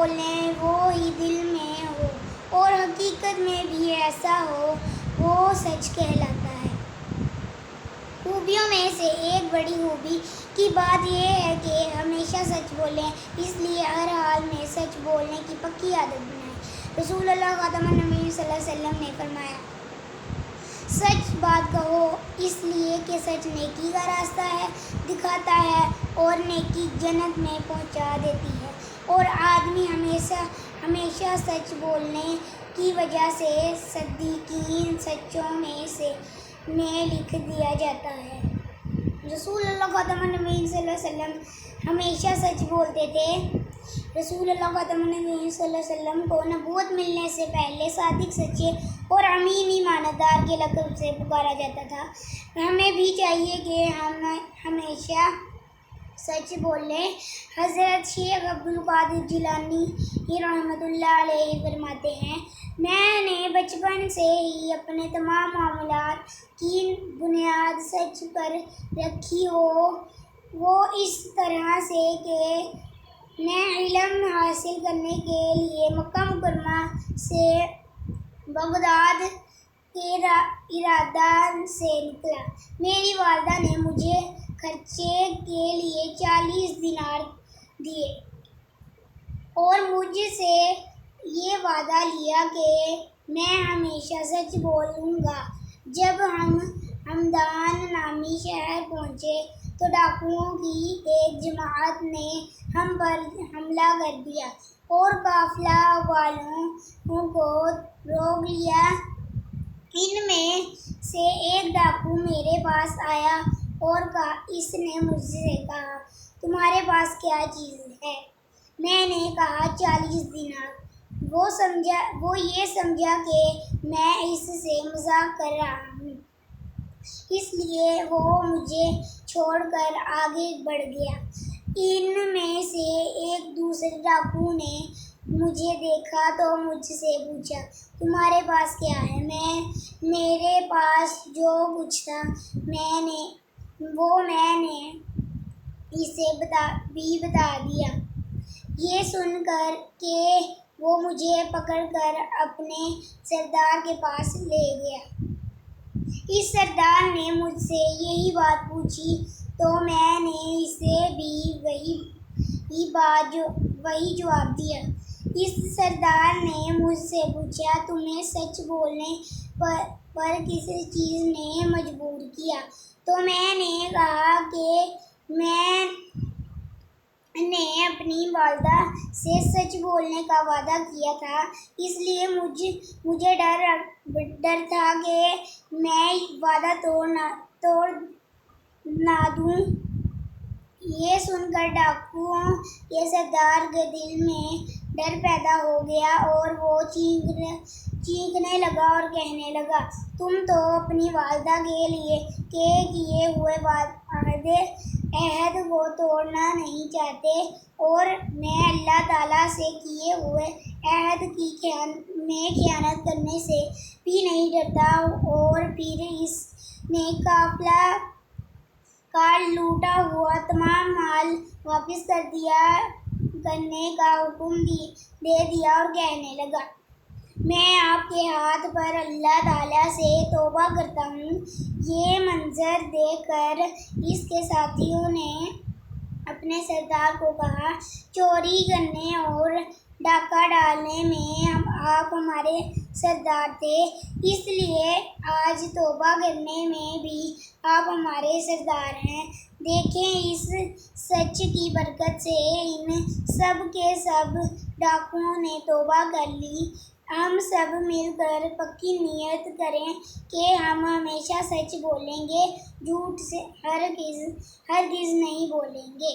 بولیں وہ ہی دل میں ہو، اور حقیقت میں بھی ایسا ہو، وہ سچ کہلاتا ہے۔ خوبیوں میں سے ایک بڑی خوبی کی بات یہ ہے کہ ہمیشہ سچ بولیں، اس لیے ہر حال میں سچ بولنے کی پکی عادت بنائیں۔ رسول اللہ خاتم النبیین صلی اللہ علیہ وسلم نے فرمایا، سچ بات کہو، اس لیے کہ سچ نیکی کا راستہ دکھاتا ہے اور نیکی جنت میں پہنچا دیتی ہے، اور آدمی ہمیشہ سچ بولنے کی وجہ سے صدیقین سچوں میں لکھ دیا جاتا ہے۔ رسول اللہ خاتم النبیین صلی اللہ علیہ وسلم ہمیشہ سچ بولتے تھے۔ رسول اللہ خاتم النبیین صلی اللہ علیہ وسلم کو نبوت ملنے سے پہلے صادق، سچے اور امین ایماندار کے لقب سے پکارا جاتا تھا۔ ہمیں بھی چاہیے کہ ہم ہمیشہ سچ بولیں۔ حضرت شیخ عبدالقادر جیلانی رحمۃ اللہ علیہ فرماتے ہیں، میں نے بچپن سے ہی اپنے تمام معاملات کی بنیاد سچ پر رکھی ہو، وہ اس طرح سے کہ میں علم حاصل کرنے کے لیے مکہ مکرمہ سے بغداد کے ارادہ سے نکلا۔ میری والدہ نے مجھے خرچے کے لیے 40 دینار دیے اور مجھ سے یہ وعدہ لیا کہ میں ہمیشہ سچ بولوں گا۔ جب ہم ہمدان نامی شہر پہنچے تو ڈاکوؤں کی ایک جماعت نے ہم پر حملہ کر دیا اور قافلہ والوں کو روک لیا۔ ان میں سے ایک ڈاکو میرے پاس آیا اور اس نے مجھ سے کہا، تمہارے پاس کیا چیز ہے؟ میں نے کہا 40 دینار۔ وہ یہ سمجھا کہ میں اس سے مذاق کر رہا ہوں، اس لیے وہ مجھے چھوڑ کر آگے بڑھ گیا۔ ان میں سے ایک دوسرے ڈاکو نے مجھے دیکھا تو مجھ سے پوچھا، تمہارے پاس کیا ہے؟ میرے پاس جو کچھ تھا میں نے اسے بھی بتا دیا۔ یہ سن کر کہ وہ مجھے پکڑ کر اپنے سردار کے پاس لے گیا۔ اس سردار نے مجھ سے یہی بات پوچھی تو میں نے اسے بھی وہی جواب دیا۔ اس سردار نے مجھ سے پوچھا، تمہیں سچ بولنے پر کس چیز نے مجبور کیا؟ تو میں نے کہا کہ میں نے اپنی والدہ سے سچ بولنے کا وعدہ کیا تھا، اس لیے مجھے ڈر تھا کہ میں وعدہ توڑ نہ دوں۔ یہ سن کر ڈاکوؤں کے سردار کے دل میں ڈر پیدا ہو گیا اور وہ چیخنے لگا اور کہنے لگا، تم تو اپنی والدہ کے کیے ہوئے عہد کو توڑنا نہیں چاہتے، اور میں اللہ تعالیٰ سے کیے ہوئے عہد میں خیانت کرنے سے بھی نہیں ڈرتا۔ اور پھر اس نے قافلہ کا لوٹا ہوا تمام مال واپس کرنے کا حکم دے دیا اور کہنے لگا، میں آپ کے ہاتھ پر اللہ تعالیٰ سے توبہ کرتا ہوں۔ یہ منظر دیکھ کر اس کے ساتھیوں نے اپنے سردار کو کہا، چوری کرنے اور ڈاکہ ڈالنے میں آپ ہمارے سردار تھے، اس لیے آج توبہ کرنے میں بھی آپ ہمارے سردار ہیں۔ دیکھیں، اس سچ کی برکت سے ان سب کے سب ڈاکوؤں نے توبہ کر لی۔ ہم سب مل کر پکی نیت کریں کہ ہم ہمیشہ سچ بولیں گے، جھوٹ ہرگز نہیں بولیں گے۔